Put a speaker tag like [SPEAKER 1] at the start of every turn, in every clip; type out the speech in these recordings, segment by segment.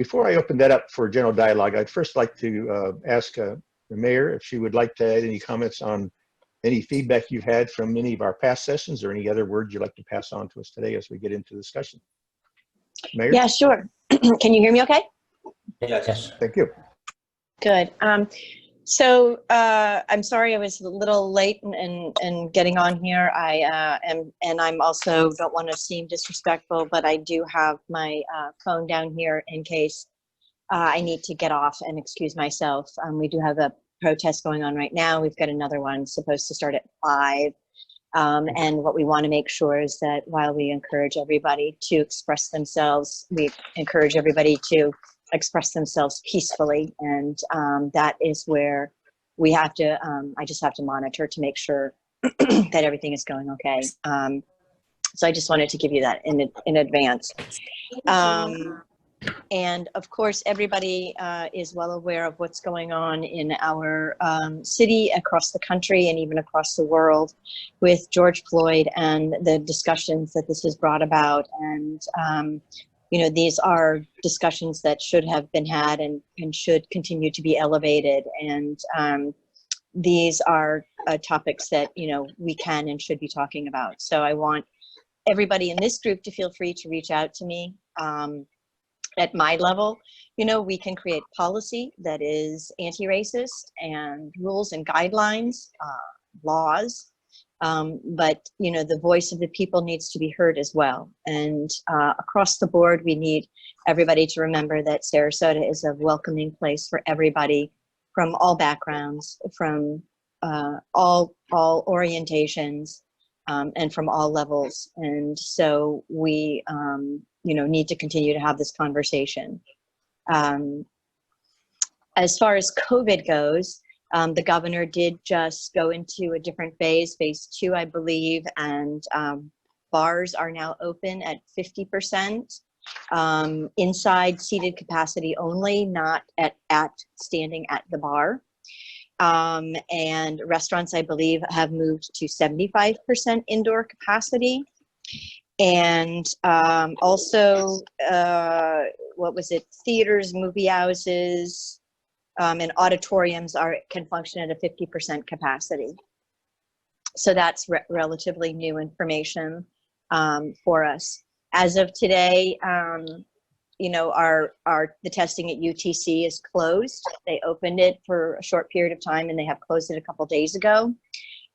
[SPEAKER 1] before I open that up for general dialogue, I'd first like to ask the mayor if she would like to add any comments on any feedback you've had from any of our past sessions or any other words you'd like to pass on to us today as we get into discussion. Mayor?
[SPEAKER 2] Yeah, sure. Can you hear me okay?
[SPEAKER 3] Yes.
[SPEAKER 1] Thank you.
[SPEAKER 2] Good. So I'm sorry I was a little late in getting on here. I'm also don't want to seem disrespectful, but I do have my phone down here in case I need to get off and excuse myself. We do have a protest going on right now. We've got another one supposed to start at 5. And what we want to make sure is that while we encourage everybody to express themselves, we encourage everybody to express themselves peacefully. And that is where we have to, I just have to monitor to make sure that everything is going okay. So I just wanted to give you that in advance. And of course, everybody is well aware of what's going on in our city, across the country, and even across the world with George Floyd and the discussions that this has brought about. And, you know, these are discussions that should have been had and should continue to be elevated. And these are topics that, you know, we can and should be talking about. So I want everybody in this group to feel free to reach out to me. At my level, you know, we can create policy that is anti-racist and rules and guidelines, laws, but, you know, the voice of the people needs to be heard as well. And across the board, we need everybody to remember that Sarasota is a welcoming place for everybody from all backgrounds, from all orientations, and from all levels. And so we, you know, need to continue to have this conversation. As far as COVID goes, the governor did just go into a different phase 2, I believe, and bars are now open at 50%. Inside seated capacity only, not at standing at the bar. And restaurants, I believe, have moved to 75% indoor capacity. And also, what was it? Theaters, movie houses, and auditoriums can function at a 50% capacity. So that's relatively new information for us. As of today, you know, the testing at UTC is closed. They opened it for a short period of time and they have closed it a couple days ago.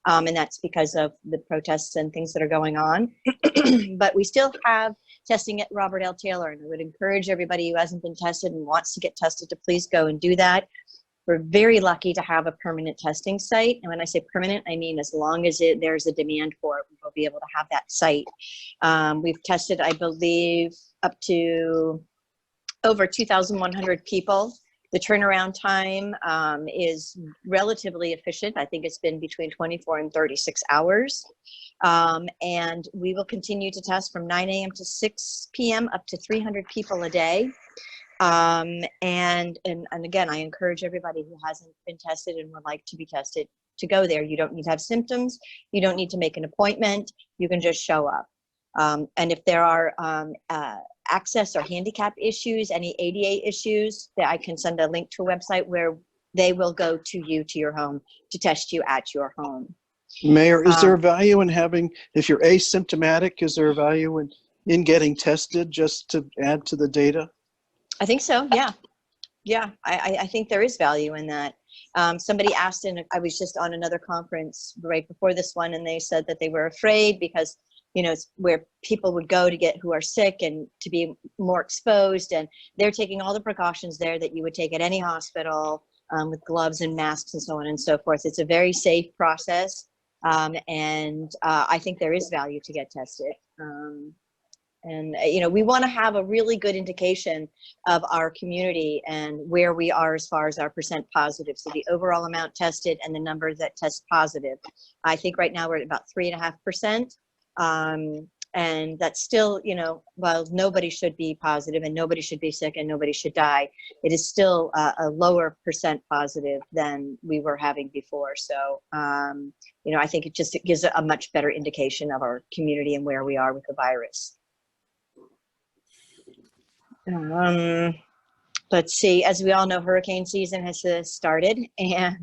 [SPEAKER 2] And that's because of the protests and things that are going on. But we still have testing at Robert L. Taylor, and I would encourage everybody who hasn't been tested and wants to get tested to please go and do that. We're very lucky to have a permanent testing site. And when I say permanent, I mean as long as there's a demand for it, we'll be able to have that site. We've tested, I believe, up to over 2,100 people. The turnaround time is relatively efficient. I think it's been between 24 and 36 hours. And we will continue to test from 9 a.m. to 6 p.m. up to 300 people a day. And again, I encourage everybody who hasn't been tested and would like to be tested to go there. You don't need to have symptoms. You don't need to make an appointment. You can just show up. And if there are access or handicap issues, any ADA issues, that I can send a link to a website where they will go to you, to your home, to test you at your home.
[SPEAKER 4] Mayor, is there a value in having, if you're asymptomatic, is there a value in getting tested just to add to the data?
[SPEAKER 2] I think so, yeah. Yeah, I think there is value in that. Somebody asked, and I was just on another conference right before this one, and they said that they were afraid because, you know, it's where people would go to get who are sick and to be more exposed, and they're taking all the precautions there that you would take at any hospital with gloves and masks and so on and so forth. It's a very safe process, and I think there is value to get tested. And, you know, we want to have a really good indication of our community and where we are as far as our percent positive. So the overall amount tested and the number that test positive. I think right now we're at about 3.5%. And that's still, you know, while nobody should be positive and nobody should be sick and nobody should die, it is still a lower percent positive than we were having before. So, you know, I think it gives a much better indication of our community and where we are with the virus. let's see, as we all know, hurricane season has started, and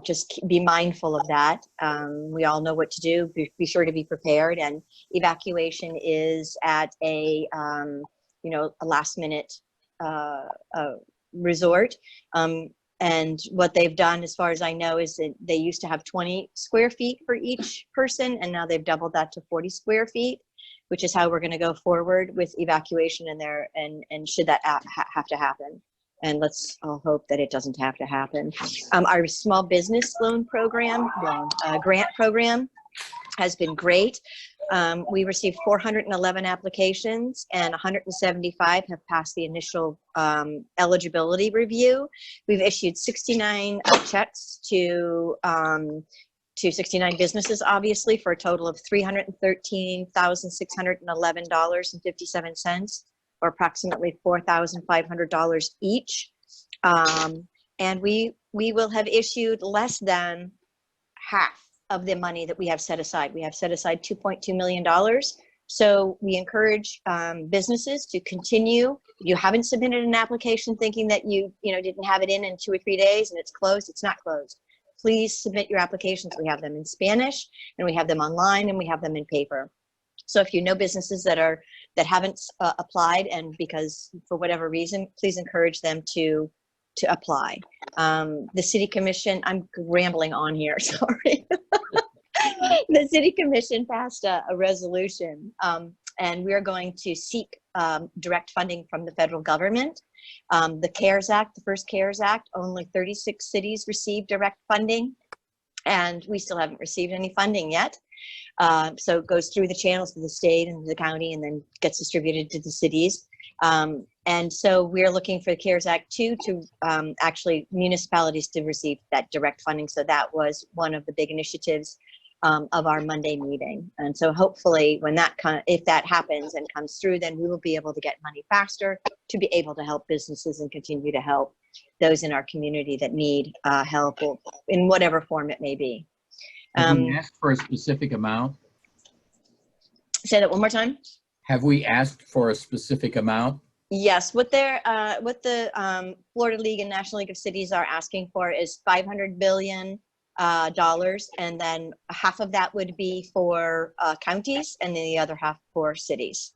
[SPEAKER 2] just be mindful of that. We all know what to do. Be sure to be prepared. And evacuation is at a last minute resort. And what they've done, as far as I know, is that they used to have 20 square feet for each person, and now they've doubled that to 40 square feet, which is how we're going to go forward with evacuation in there. And should that have to happen? And let's all hope that it doesn't have to happen. Our small business loan program, grant program, has been great. We received 411 applications, and 175 have passed the initial eligibility review. We've issued 69 checks to 69 businesses, obviously, for a total of $313,611.57, or approximately $4,500 each. And we will have issued less than half of the money that we have set aside. We have set aside $2.2 million. So we encourage businesses to continue. You haven't submitted an application thinking that you didn't have it in 2 or 3 days and it's closed. It's not closed. Please submit your applications. We have them in Spanish, and we have them online, and we have them in paper. So if you know businesses that haven't applied, and because for whatever reason, please encourage them to apply. The City Commission, I'm rambling on here, sorry. The City Commission passed a resolution, and we are going to seek direct funding from the federal government. The CARES Act, the first CARES Act, only 36 cities received direct funding, and we still haven't received any funding yet. So it goes through the channels to the state and the county, and then gets distributed to the cities. And so we're looking for the CARES Act 2 to actually municipalities to receive that direct funding. So that was one of the big initiatives of our Monday meeting. And so hopefully when if that happens and comes through, then we will be able to get money faster to be able to help businesses and continue to help those in our community that need help in whatever form it may be.
[SPEAKER 3] Have we asked for a specific amount?
[SPEAKER 2] Say that one more time.
[SPEAKER 3] Have we asked for a specific amount?
[SPEAKER 2] Yes, what the Florida League and National League of Cities are asking for is $500 billion, and then half of that would be for counties, and then the other half for cities.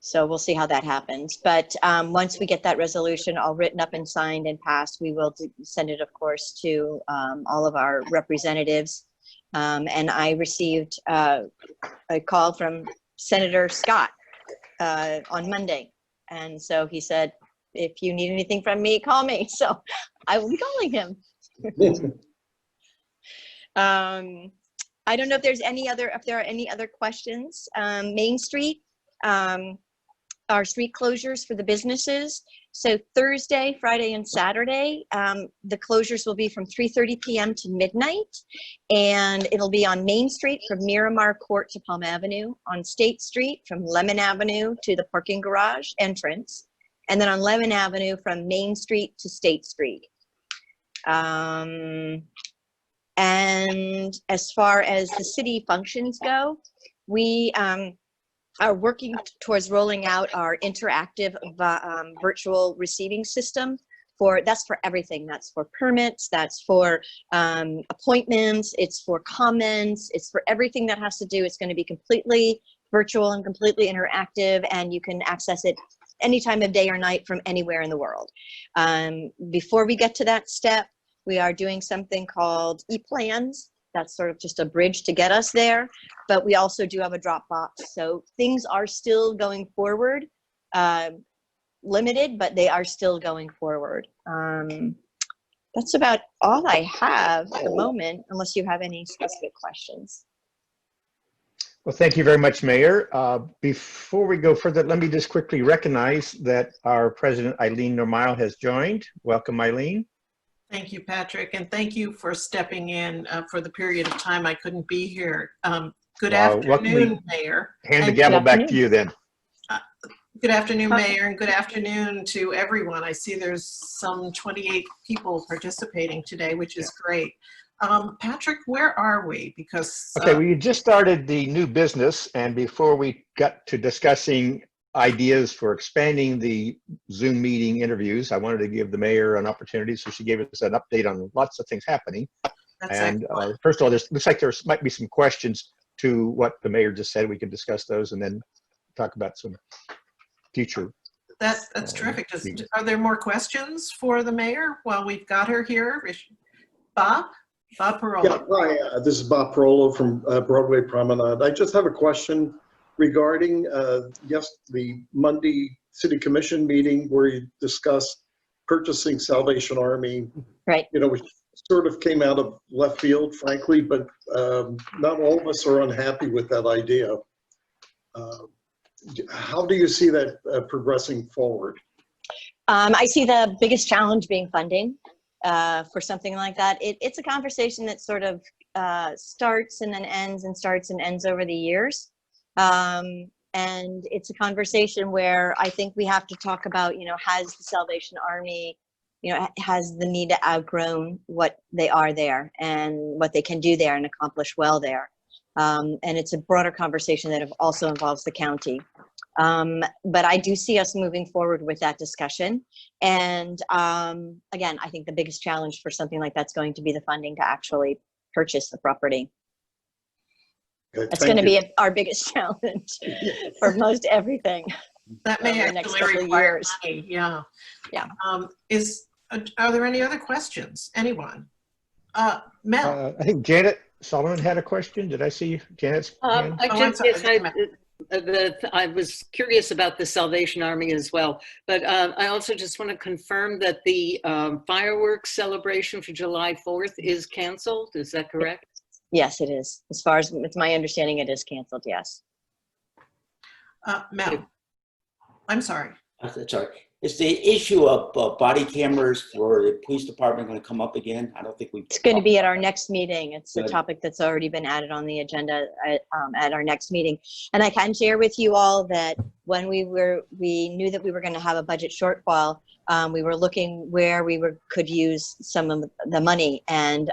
[SPEAKER 2] So we'll see how that happens. But once we get that resolution all written up and signed and passed, we will send it, of course, to all of our representatives. And I received a call from Senator Scott on Monday. And so he said, if you need anything from me, call me. So I will be calling him. I don't know if there are any other questions. Main Street, our street closures for the businesses. So Thursday, Friday, and Saturday, the closures will be from 3:30 p.m. to midnight, and it'll be on Main Street from Miramar Court to Palm Avenue, on State Street from Lemon Avenue to the parking garage entrance, and then on Lemon Avenue from Main Street to State Street. And as far as the city functions go, we are working towards rolling out our interactive virtual receiving system. That's for everything. That's for permits, that's for appointments, it's for comments, it's for everything that has to do. It's going to be completely virtual and completely interactive, and you can access it any time of day or night from anywhere in the world. Before we get to that step, we are doing something called e-plans. That's sort of just a bridge to get us there, but we also do have a Dropbox. So things are still going forward, limited, but they are still going forward. That's about all I have at the moment, unless you have any specific questions.
[SPEAKER 1] Well, thank you very much, Mayor. Before we go further, let me just quickly recognize that our President, Eileen Normile, has joined. Welcome, Eileen.
[SPEAKER 5] Thank you, Patrick, and thank you for stepping in for the period of time I couldn't be here. Good afternoon, Mayor.
[SPEAKER 1] Hand the gavel back to you then.
[SPEAKER 5] Good afternoon, Mayor, and good afternoon to everyone. I see there's some 28 people participating today, which is great. Patrick, where are we? Because
[SPEAKER 1] okay, we just started the new business, and before we got to discussing ideas for expanding the Zoom meeting interviews. I wanted to give the mayor an opportunity, so she gave us an update on lots of things happening.
[SPEAKER 5] That's
[SPEAKER 1] And
[SPEAKER 5] excellent.
[SPEAKER 1] first of all, looks like there might be some questions to what the mayor just said. We can discuss those and then talk about some future.
[SPEAKER 5] That's terrific. Are there more questions for the mayor while we've got her here? Bob Parolo.
[SPEAKER 6] Yeah, hi, this is Bob Parolo from Broadway Promenade. I just have a question regarding the Monday City Commission meeting where you discussed purchasing Salvation Army.
[SPEAKER 2] Right.
[SPEAKER 6] You know, which sort of came out of left field, frankly, but not all of us are unhappy with that idea. How do you see that progressing forward?
[SPEAKER 2] I see the biggest challenge being funding for something like that. It's a conversation that sort of starts and then ends and starts and ends over the years. And it's a conversation where I think we have to talk about, has the Salvation Army, has the need to outgrown what they are there and what they can do there and accomplish well there. And it's a broader conversation that also involves the county. But I do see us moving forward with that discussion. And again, I think the biggest challenge for something like that's going to be the funding to actually purchase the property.
[SPEAKER 6] Okay,
[SPEAKER 2] That's going to be our biggest challenge for most everything.
[SPEAKER 5] That may
[SPEAKER 2] over the next
[SPEAKER 5] actually
[SPEAKER 2] couple of
[SPEAKER 5] require
[SPEAKER 2] years.
[SPEAKER 5] money. Yeah.
[SPEAKER 2] Yeah.
[SPEAKER 5] Are there any other questions? Anyone? Mel.
[SPEAKER 1] I think Janet Solomon had a question. Did I see Janet's hand?
[SPEAKER 5] I'm sorry.
[SPEAKER 7] I was curious about the Salvation Army as well, but I also just want to confirm that the fireworks celebration for July 4th is canceled. Is that correct?
[SPEAKER 2] Yes, it is. As far as it's my understanding, it is canceled. Yes.
[SPEAKER 5] Mel. I'm sorry.
[SPEAKER 8] Sorry. Is the issue of body cameras for the police department going to come up again? I don't think we.
[SPEAKER 2] It's going to be at our next meeting. It's a topic that's already been added on the agenda at our next meeting. And I can share with you all that when we knew that we were going to have a budget shortfall, we were looking where we could use some of the money. And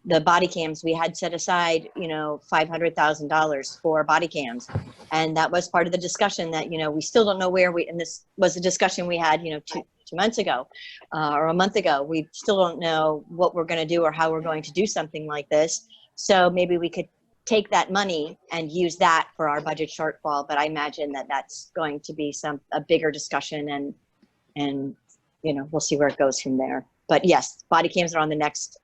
[SPEAKER 2] the body cams, we had set aside, $500,000 for body cams. And that was part of the discussion that, we still don't know where and this was a discussion we had, 2 months ago or a month ago. We still don't know what we're going to do or how we're going to do something like this. So maybe we could take that money and use that for our budget shortfall. But I imagine that that's going to be a bigger discussion and we'll see where it goes from there. But yes, body cams are on the next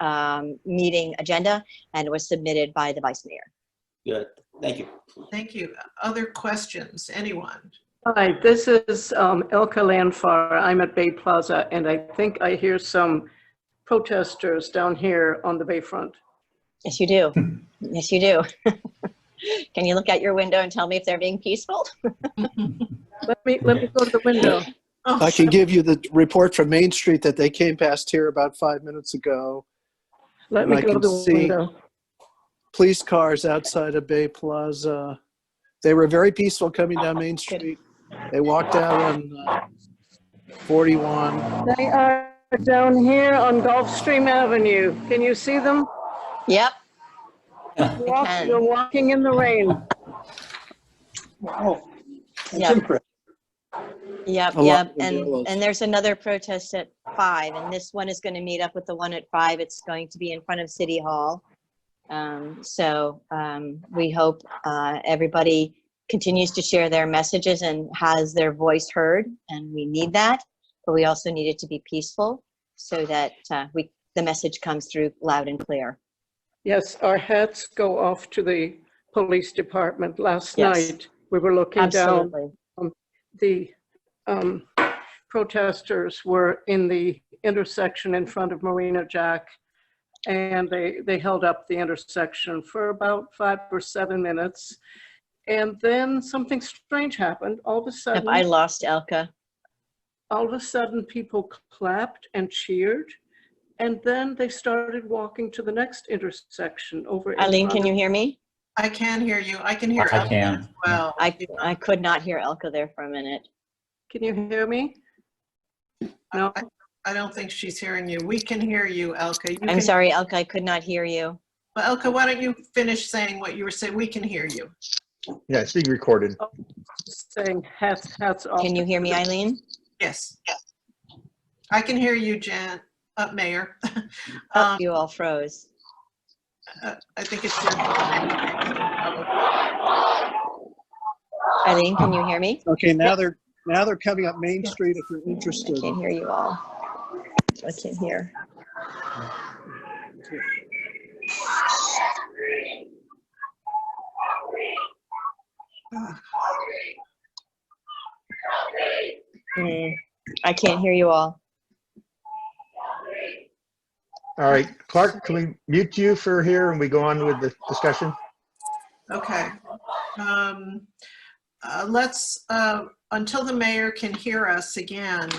[SPEAKER 2] meeting agenda, and it was submitted by the vice mayor.
[SPEAKER 8] Good. Thank you.
[SPEAKER 5] Thank you. Other questions? Anyone?
[SPEAKER 9] Hi, this is Elka Landfar. I'm at Bay Plaza, and I think I hear some protesters down here on the bayfront.
[SPEAKER 2] Yes, you do. Yes, you do. Can you look out your window and tell me if they're being peaceful?
[SPEAKER 9] Let me go to the window.
[SPEAKER 4] I can give you the report from Main Street that they came past here about 5 minutes ago.
[SPEAKER 9] Let me
[SPEAKER 4] I
[SPEAKER 9] go to
[SPEAKER 4] can
[SPEAKER 9] the
[SPEAKER 4] see
[SPEAKER 9] window.
[SPEAKER 4] Police cars outside of Bay Plaza. They were very peaceful coming down Main Street. They walked out on 41.
[SPEAKER 9] They are down here on Gulfstream Avenue. Can you see them?
[SPEAKER 2] Yep.
[SPEAKER 9] They're walking in the rain.
[SPEAKER 4] Wow. That's
[SPEAKER 2] Yep.
[SPEAKER 4] impressive.
[SPEAKER 2] Yep,
[SPEAKER 4] A lot
[SPEAKER 2] yep.
[SPEAKER 4] of yellows.
[SPEAKER 2] And there's another protest at 5, and this one is going to meet up with the one at 5. It's going to be in front of City Hall. We hope everybody continues to share their messages and has their voice heard, and we need that. But we also need it to be peaceful so that the message comes through loud and clear.
[SPEAKER 9] Yes, our hats go off to the police department. Last
[SPEAKER 2] Yes.
[SPEAKER 9] night, we were looking
[SPEAKER 2] Absolutely.
[SPEAKER 9] down. The protesters were in the intersection in front of Marina Jack, and they held up the intersection for about 5 or 7 minutes. And then something strange happened. All of a sudden,
[SPEAKER 2] I lost Elka.
[SPEAKER 9] People clapped and cheered. And then they started walking to the next intersection over. in
[SPEAKER 2] Eileen,
[SPEAKER 9] front
[SPEAKER 2] can
[SPEAKER 9] of-
[SPEAKER 2] you hear me?
[SPEAKER 5] I can hear you. I can hear
[SPEAKER 3] I
[SPEAKER 5] Elka
[SPEAKER 3] can.
[SPEAKER 5] as well.
[SPEAKER 2] I could not hear Elka there for a minute.
[SPEAKER 9] Can you hear me? No?
[SPEAKER 5] I don't think she's hearing you. We can hear you, Elka. You
[SPEAKER 2] I'm
[SPEAKER 5] can-
[SPEAKER 2] sorry, Elka, I could not hear you.
[SPEAKER 5] Well, Elka, why don't you finish saying what you were saying? We can hear you.
[SPEAKER 1] Yeah, it's being recorded.
[SPEAKER 9] Saying hats off.
[SPEAKER 2] Can you hear me, Eileen?
[SPEAKER 5] Yes. I can hear you, Mayor.
[SPEAKER 2] Oh, you all froze.
[SPEAKER 5] I think it's Jen.
[SPEAKER 2] Eileen, can you hear me?
[SPEAKER 4] Okay, now they're coming up Main Street if you're
[SPEAKER 2] I
[SPEAKER 4] interested.
[SPEAKER 2] can't hear you all. I can't hear. I can't hear you all.
[SPEAKER 1] All right, Clark, can we mute you for here and we go on with the discussion?
[SPEAKER 5] Okay. Let's, until the mayor can hear us again,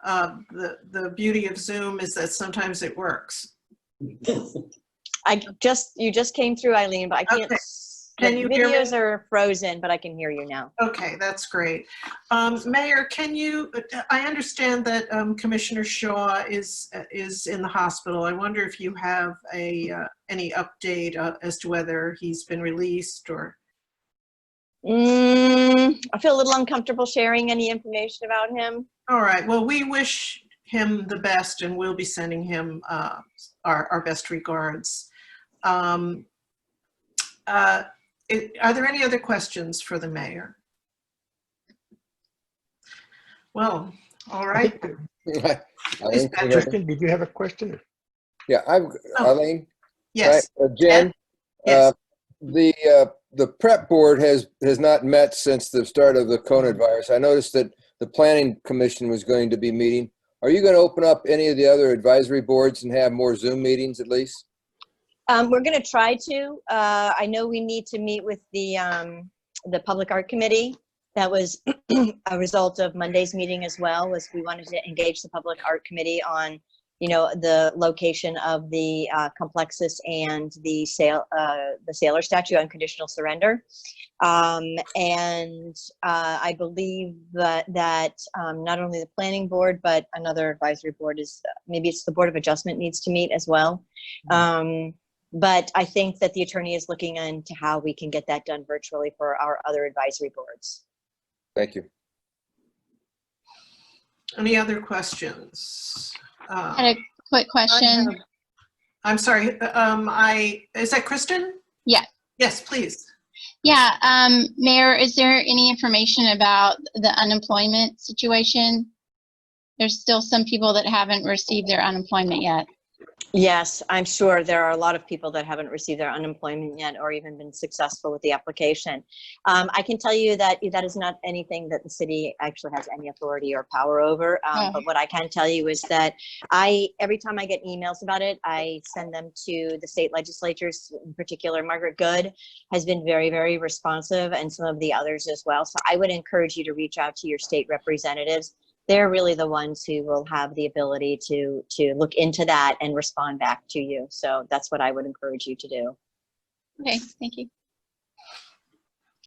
[SPEAKER 5] the beauty of Zoom is that sometimes it works.
[SPEAKER 2] You just came through, Eileen, but I can't.
[SPEAKER 5] Okay. Can you hear me?
[SPEAKER 2] Videos are frozen, but I can hear you now.
[SPEAKER 5] Okay, that's great. Mayor, can you, I understand that Commissioner Shaw is in the hospital. I wonder if you have any update as to whether he's been released or?
[SPEAKER 2] I feel a little uncomfortable sharing any information about him.
[SPEAKER 5] All right, well, we wish him the best and we'll be sending him our best regards. Are there any other questions for the mayor? Well, all right.
[SPEAKER 10] Eileen,
[SPEAKER 1] Tristan, did you have a question?
[SPEAKER 10] yeah, Eileen.
[SPEAKER 5] Yes.
[SPEAKER 10] Jen.
[SPEAKER 5] Yes.
[SPEAKER 10] The prep board has not met since the start of the coronavirus. I noticed that the planning commission was going to be meeting. Are you going to open up any of the other advisory boards and have more Zoom meetings at least?
[SPEAKER 2] We're going to try to. I know we need to meet with the Public Art Committee. That was a result of Monday's meeting as well, was we wanted to engage the Public Art Committee on, the location of the complexus and the sailor statue on conditional surrender. I believe that not only the planning board, but another advisory board is, maybe it's the Board of Adjustment needs to meet as well. But I think that the attorney is looking into how we can get that done virtually for our other advisory boards.
[SPEAKER 10] Thank you.
[SPEAKER 5] Any other questions?
[SPEAKER 11] I had a quick question.
[SPEAKER 5] I'm sorry. Is that Kristen?
[SPEAKER 11] Yeah.
[SPEAKER 5] Yes, please.
[SPEAKER 11] Yeah. Mayor, is there any information about the unemployment situation? There's still some people that haven't received their unemployment yet.
[SPEAKER 2] Yes, I'm sure there are a lot of people that haven't received their unemployment yet or even been successful with the application. I can tell you that that is not anything that the city actually has any authority or power over. But what I can tell you is that every time I get emails about it, I send them to the state legislatures. In particular, Margaret Good has been very, very responsive, and some of the others as well. So I would encourage you to reach out to your state representatives. They're really the ones who will have the ability to look into that and respond back to you. So that's what I would encourage you to do.
[SPEAKER 11] Okay, thank you.